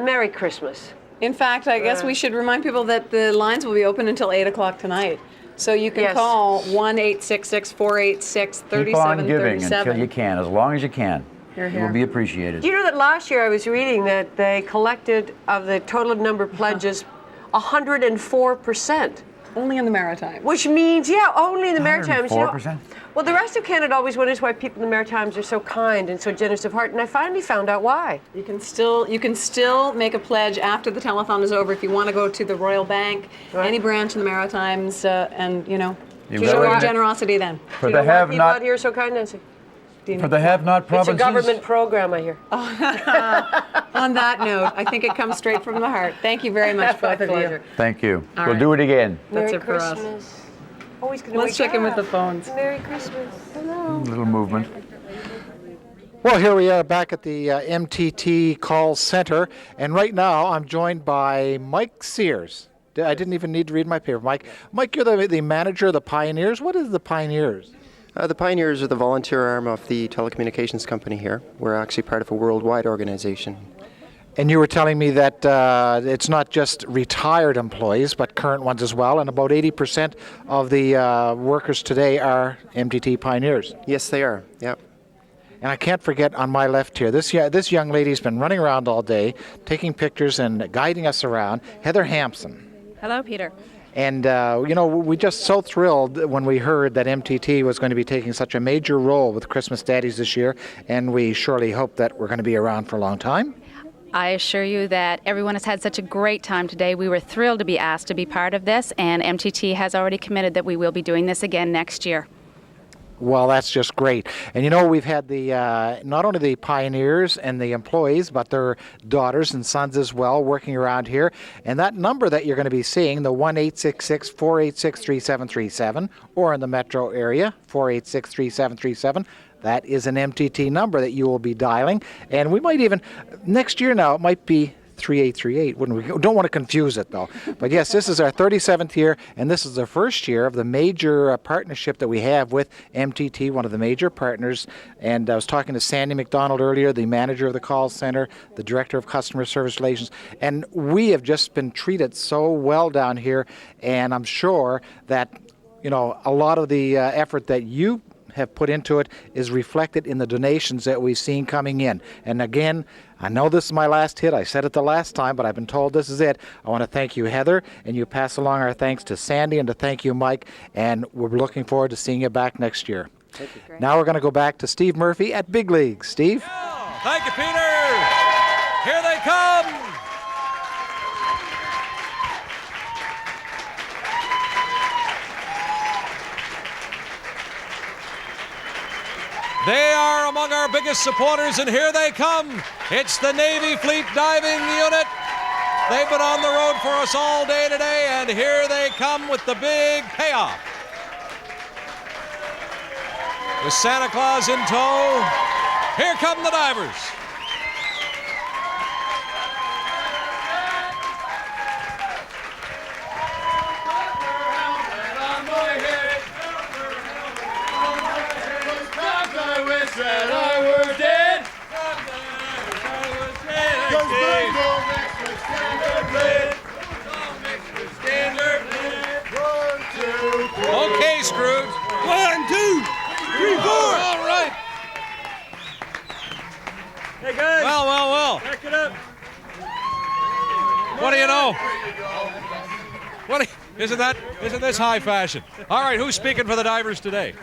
Merry Christmas. In fact, I guess we should remind people that the lines will be open until 8 o'clock tonight. So you can Yes. call 1-866-486-3737. Keep on giving until you can, as long as you can. Here, It here. will be appreciated. Do you know that last year I was reading that they collected, of the total number of pledges, 104%. Only in the Maritimes. Which means, only in the Maritimes. 104%? Well, the rest of Canada always wonders why people in the Maritimes are so kind and so generous of heart, and I finally found out why. You can still make a pledge after the telethon is over if you want to go to the Royal Bank, any branch in the Maritimes, and You show will. your generosity then. For You the know why people out have-not, here are so kind, Nancy? for the have-not It's a provinces. government program, I hear. On that note, I think it comes straight from the heart. Thank you very much, both of you. Pleasure. Thank you. All We'll right. do it again. That's Merry it for us. Christmas. Always gonna Let's wake check in with up. the phones. Merry Christmas. Hello. Little movement. Well, here we are back at the MTT call center, and right now I'm joined by Mike Sears. I didn't even need to read my paper. Mike, you're the manager of the Pioneers. What is the Pioneers? The Pioneers are the volunteer arm of the telecommunications company here. We're actually part of a worldwide organization. And you were telling me that it's not just retired employees, but current ones as well, and about 80% of the workers today are MTT Pioneers. Yes, they are. Yep. And I can't forget on my left here, this young lady's been running around all day, taking pictures and guiding us around, Heather Hampson. Hello, Peter. And, we're just so thrilled when we heard that MTT was going to be taking such a major role with Christmas Daddies this year, and we surely hope that we're going to be around for a long time. I assure you that everyone has had such a great time today. We were thrilled to be asked to be part of this, and MTT has already committed that we will be doing this again next year. Well, that's just great. And we've had the not only the Pioneers and the employees, but their daughters and sons as well working around here. And that number that you're going to be seeing, the 1-866-486-3737, or in the metro area, 486-3737, that is an MTT number that you will be dialing. And we might even, next year now, it might be 3838, wouldn't we? Don't want to confuse it, though. But yes, this is our 37th year, and this is the first year of the major partnership that we have with MTT, one of the major partners. And I was talking to Sandy McDonald earlier, the manager of the call center, the director of customer service relations, and we have just been treated so well down here, and I'm sure that, a lot of the effort that you have put into it is reflected in the donations that we've seen coming in. And again, I know this is my last hit. I said it the last time, but I've been told this is it. I want to thank you, Heather, and you pass along our thanks to Sandy, and to thank you, Mike, and we're looking forward to seeing you back next year. Thank you. Now we're going to go back to Steve Murphy at Big League. Steve? Thank you, Peter. Here they come. They are among our biggest supporters, and here they come. It's the Navy Fleet Diving Unit. They've been on the road for us all day today, and here they come with the big payoff. With Santa Claus in tow, here come the divers. That I were dead. Okay, Scrooge. 1, 2, 3, 4. All right. Hey guys. Well. Back it up. What do you know? Isn't this high fashion? All right, who's speaking for the divers today?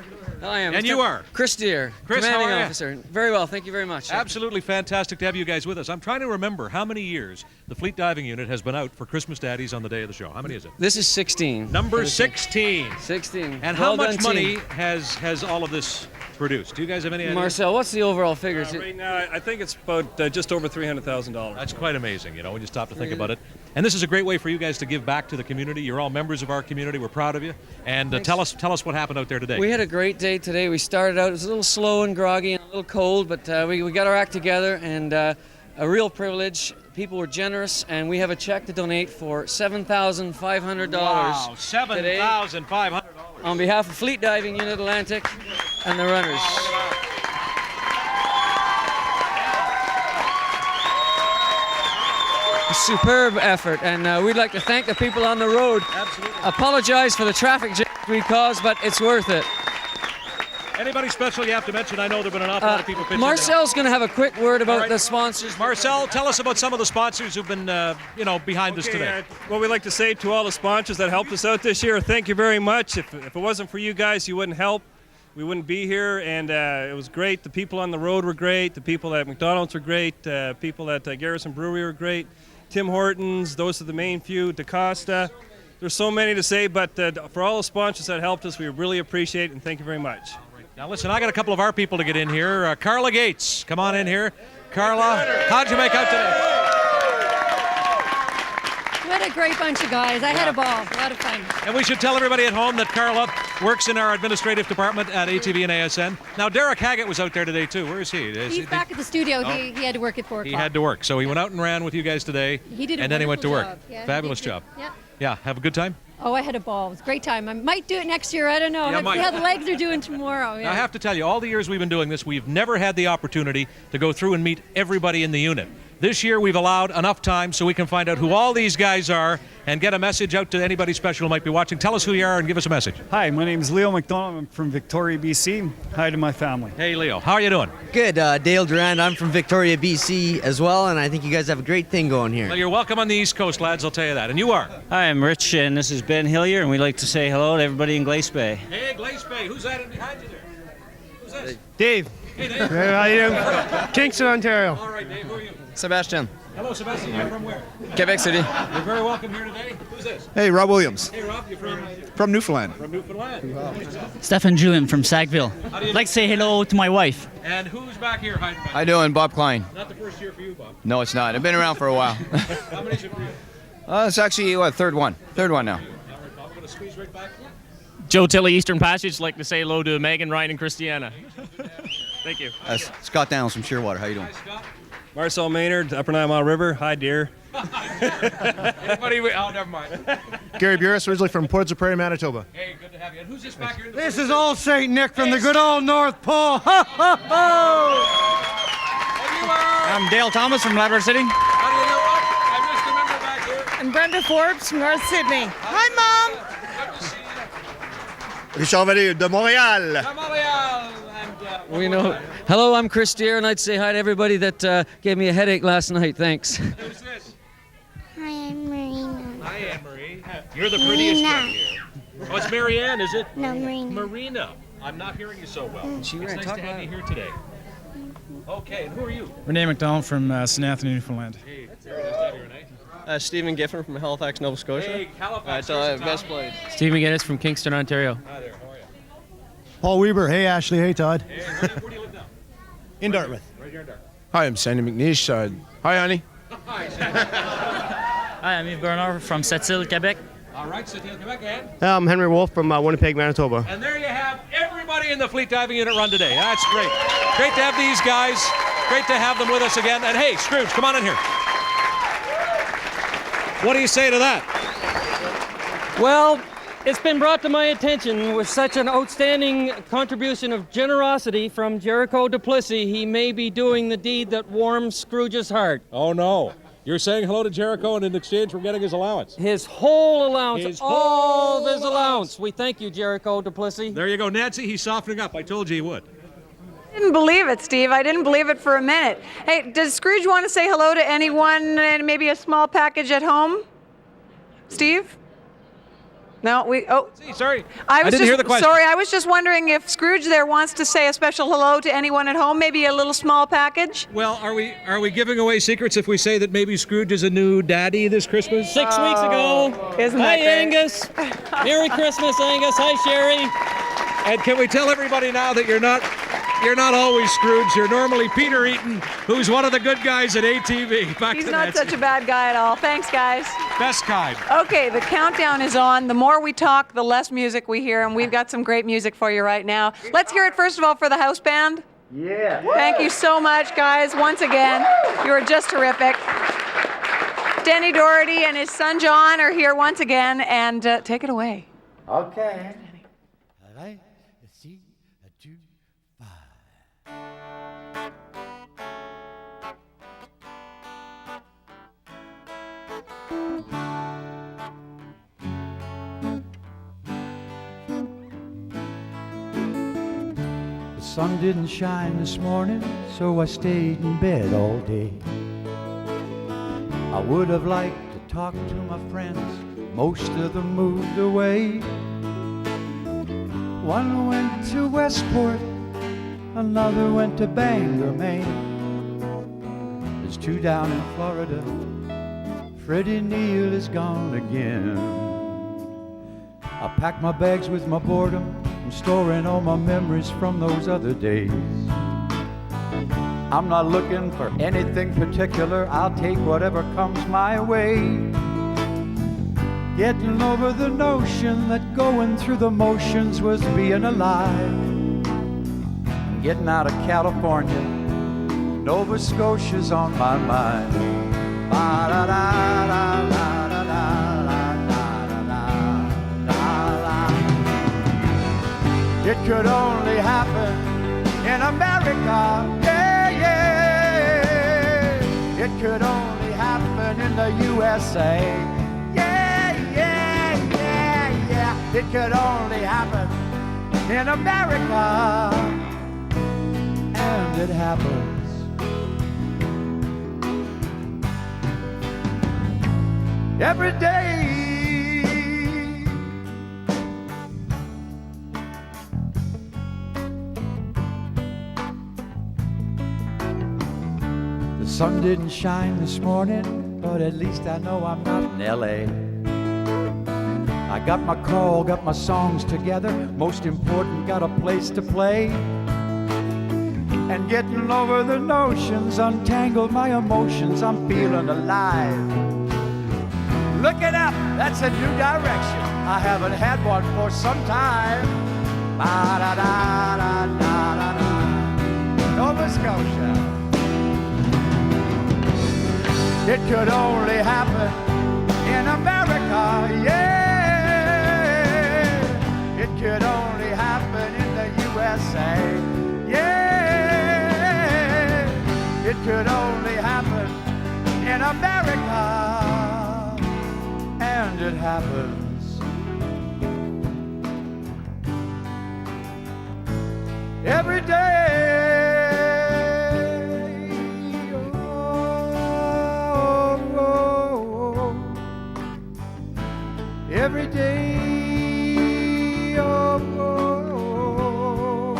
I am. And you are? Chris Deere, Chris, commanding how are you? officer. Very well, thank you very much. Absolutely fantastic to have you guys with us. I'm trying to remember how many years the Fleet Diving Unit has been out for Christmas Daddies on the day of the show. How many is it? This is 16. Number 16. 16. And Well how much done, money team. has all of this produced? Do you guys have any idea? Marcel, what's the overall figures? Right now, I think it's about just over $300,000. That's quite amazing, when you stop to think about it. And this is a great way for you guys to give back to the community. You're all members of our community. We're proud of you. And tell us what happened out there today. We had a great day today. We started out, it was a little slow and groggy and a little cold, but we got our act together, and a real privilege. People were generous, and we have a check to donate for $7,500. Wow, $7,500. On behalf of Fleet Diving Unit Atlantic and the runners. A superb effort, and we'd like to thank the people on the road. Absolutely. Apologize for the traffic jam we caused, but it's worth it. Anybody special you have to mention? I know there have been an awful lot of people pitching. Marcel's going to have a quick word about the sponsors. Marcel, tell us about some of the sponsors who've been, behind this today. What we'd like to say to all the sponsors that helped us out this year, thank you very much. If it wasn't for you guys, you wouldn't help. We wouldn't be here, and it was great. The people on the road were great. The people at McDonald's were great. People at Garrison Brewery were great. Tim Hortons, those are the main few. DaCosta. There's so many to say, but for all the sponsors that helped us, we really appreciate it, and thank you very much. Now listen, I got a couple of our people to get in here. Carla Gates, come on in here. Carla, how'd you make out today? What a great bunch of guys. I had a ball. A lot of fun. And we should tell everybody at home that Carla works in our administrative department at ATV and ASN. Now, Derek Haggett was out there today, too. Where is he? He's back at the studio. Oh. He had to work at 4 o'clock. He had to work. So he went out and ran with you guys today. He did a and then he went to work. wonderful job. Yeah, Fabulous he did. job. Yep. Yeah, have a good time? Oh, I had a ball. It was a great time. I might do it next year. I don't know. Yeah, Let's might. see how the legs are doing tomorrow. Yeah. Now, I have to tell you, all the years we've been doing this, we've never had the opportunity to go through and meet everybody in the unit. This year, we've allowed enough time so we can find out who all these guys are and get a message out to anybody special who might be watching. Tell us who you are and give us a message. Hi, my name is Leo McDonald. I'm from Victoria, BC. Hi to my family. Hey, Leo. How are you doing? Good. Dale Durand. I'm from Victoria, BC as well, and I think you guys have a great thing going here. Well, you're welcome on the East Coast, lads. I'll tell you that. And you are? Hi, I'm Rich, and this is Ben Hillier, and we'd like to say hello to everybody in Glace Bay. Hey, Glace Bay. Who's that behind you there? Who's this? Dave. Hey, Dave. Hey, how you doing? Kingston, Ontario. All right, Dave. Who are you? Sebastian. Hello, Sebastian. You're from where? Quebec City. You're very welcome here today. Who's this? Hey, Rob Williams. Hey, Rob. You're From Newfoundland. from Newfoundland. Stefan Julian from Sackville. How do you I'd like to say hello to my wife. And who's back here hiding back? How you doing? Bob Klein. Not the first year for you, Bob. No, it's not. I've been around for a while. How many is it for you? It's actually, third one. Third one now. All right, Bob. I'm going to squeeze right back. Joe Tilley, Eastern Passage. Like to say hello to Megan, Ryan, and Christiana. Thank you. Scott Downs from Shearwater. How you doing? Marcel Maynard, Upper Nile River. Hi, dear. Anybody? Oh, never mind. Gary Burris, originally from Ports of Prairie, Manitoba. Hey, good to have you. And who's this back here? This is old St. Nick from the good old North Pole. Ho, ho, ho! I'm Dale Thomas from Labrador City. How do you know what? I missed a member back here. I'm Brenda Forbes from North Sydney. Hi, Mom. Good to see you. Richard Vallée de Montréal. From Montreal. And, We know. Hello, I'm Chris Deere, and I'd say hi to everybody that gave me a headache last night. Thanks. Who's this? Hi, I'm Marina. Hi, Anne-Marie. You're the prettiest Marina. one here. Oh, it's Marianne, is it? No, Marina. Marina. I'm not hearing you so well. She It's nice to have you here today. Okay, and who are you? Renee McDonald from St. Anthony, Newfoundland. Hey, very nice to have you, Renee. Stephen Giffen from Halifax, Nova Scotia. Hey, Halifax. Best place. Stephen Geddes from Kingston, Ontario. Hi there, how are you? Paul Weber. Hey, Ashley. Hey, Todd. Hey, where do you live now? In Dartmouth. Right here in Dartmouth. Hi, I'm Sandy McNeish. Hi, honey. Hi, Hi, I'm Yves Bernard from Sept-Îles, Quebec. all right, City of Quebec, and? I'm Henry Wolf from Winnipeg, Manitoba. And there you have everybody in the Fleet Diving Unit run today. That's great. Great to have these guys. Great to have them with us again. And hey, Scrooge, come on in here. What do you say to that? Well, it's been brought to my attention with such an outstanding contribution of generosity from Jericho Duplessis, he may be doing the deed that warms Scrooge's heart. Oh, no. You're saying hello to Jericho and in exchange for getting his allowance. His whole allowance, His all whole of his allowance. We thank you, Jericho Duplessis. There you go. Nancy, he's softening up. I told you he would. I didn't believe it, Steve. I didn't believe it for a minute. Hey, does Scrooge want to say hello to anyone and maybe a small package at home? Steve? No, Sorry, I didn't hear the question. Sorry, I was just wondering if Scrooge there wants to say a special hello to anyone at home, maybe a little small package. Well, are we giving away secrets if we say that maybe Scrooge is a new daddy this Christmas? 6 weeks ago. Isn't Hi, that great? Angus. Merry Christmas, Angus. Hi, Sherry. And can we tell everybody now that you're not always Scrooge. You're normally Peter Eaton, who's one of the good guys at ATV. Back He's to not Nancy. such a bad guy at all. Thanks, guys. Best kind. Okay, the countdown is on. The more we talk, the less music we hear, and we've got some great music for you right now. Let's hear it first of all for the house band. Yeah. Thank you so much, guys. Once again, you are just terrific. Denny Doherty and his son John are here once again, and take it away. Okay. The sun didn't shine this morning, so I stayed in bed all day. I would have liked to talk to my friends, most of them moved away. One went to Westport, another went to Bangor, Maine. There's two down in Florida, Freddie Neal is gone again. I packed my bags with my boredom, I'm storing all my memories from those other days. I'm not looking for anything particular, I'll take whatever comes my way. Getting over the notion that going through the motions was being alive. I'm getting out of California, Nova Scotia's on my mind. It could only happen in America, yeah, yeah. It could only happen in the USA, yeah, yeah, yeah, yeah. It could only happen in America, and it happens. Every day. The sun didn't shine this morning, but at least I know I'm not in LA. I got my call, got my songs together, most important, got a place to play. And getting over the notions, untangled my emotions, I'm feeling alive. Looking up, that's a new direction, I haven't had one for some time. Ba-da-da-da-da-da-da. Nova Scotia. It could only happen in America, yeah. It could only happen in the USA, yeah. It could only happen in America, and it happens. Every day. Every day, oh, oh, oh.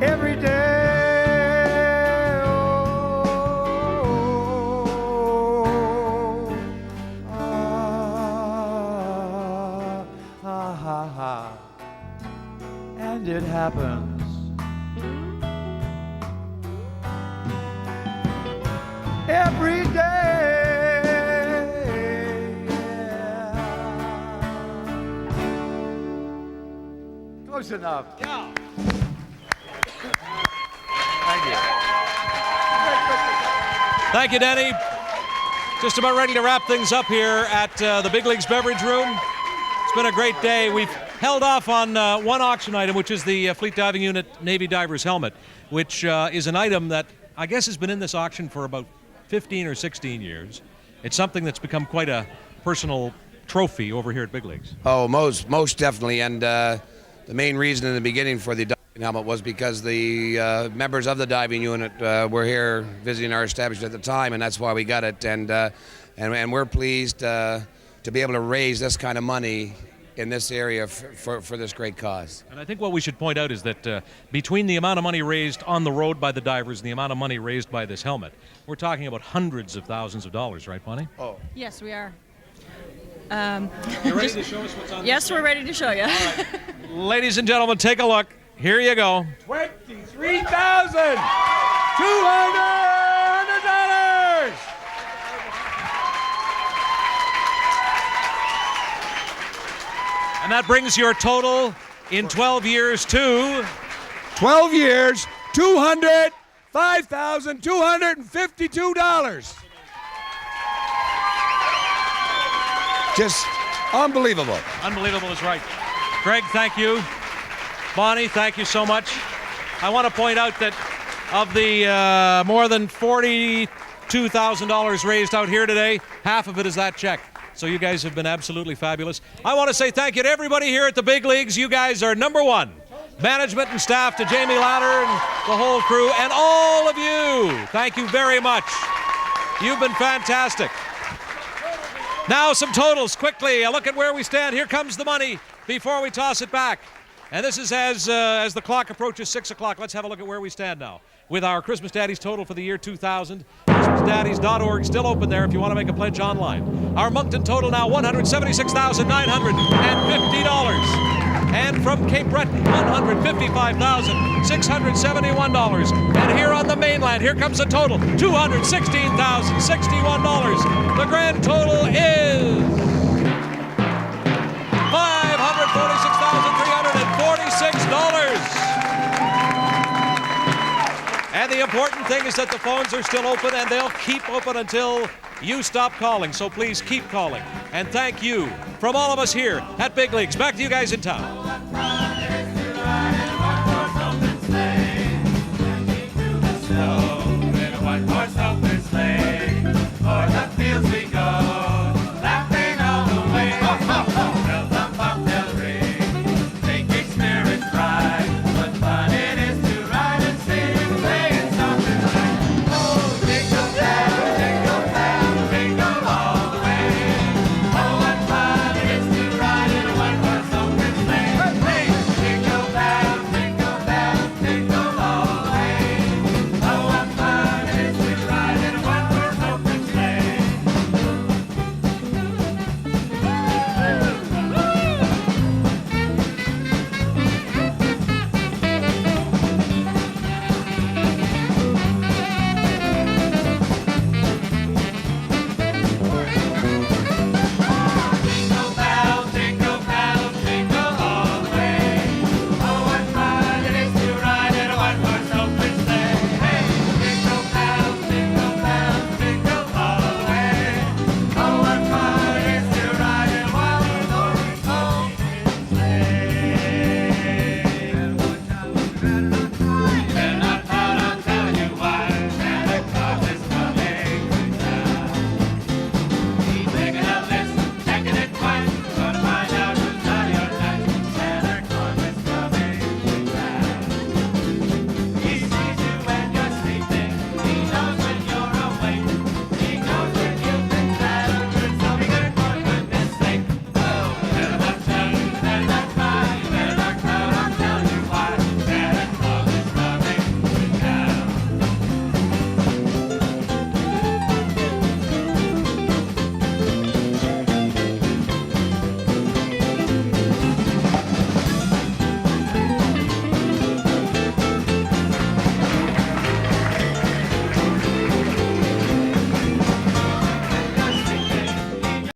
Every day, oh, and it happens. Every day. Close enough. Yeah. Thank you. Thank you, Denny. Just about ready to wrap things up here at the Big Leagues Beverage Room. It's been a great day. We've held off on one auction item, which is the Fleet Diving Unit Navy Diver's helmet, which is an item that I guess has been in this auction for about 15 or 16 years. It's something that's become quite a personal trophy over here at Big Leagues. Oh, most definitely. And the main reason in the beginning for the diving helmet was because the members of the diving unit were here visiting our establishment at the time, and that's why we got it. And we're pleased to be able to raise this kind of money in this area for this great cause. And I think what we should point out is that between the amount of money raised on the road by the divers and the amount of money raised by this helmet, we're talking about hundreds of thousands of dollars, right, Bonnie? Oh. Yes, we are. You ready to show us what's on Yes, we're ready to show you. Ladies and gentlemen, take a look. Here you go. $23,200! And that brings your total in 12 years to 12 years, $205,252. Just unbelievable. Unbelievable is right. Greg, thank you. Bonnie, thank you so much. I want to point out that of the more than $42,000 raised out here today, half of it is that check. So you guys have been absolutely fabulous. I want to say thank you to everybody here at the big leagues. You guys are number one. Management and staff, to Jamie Ladder and the whole crew, and all of you. Thank you very much. You've been fantastic. Now some totals quickly. A look at where we stand. Here comes the money before we toss it back. And this is as the clock approaches 6 o'clock. Let's have a look at where we stand now with our Christmas Daddies total for the year 2000. ChristmasDaddies.org, still open there if you want to make a pledge online. Our Moncton total now, $176,950. And from Cape Breton, $155,671. And here on the mainland, here comes the total, $216,061. The grand total is $546,346. And the important thing is that the phones are still open, and they'll keep open until you stop calling. So please keep calling. And thank you from all of us here at Big Leagues. Back to you guys in town.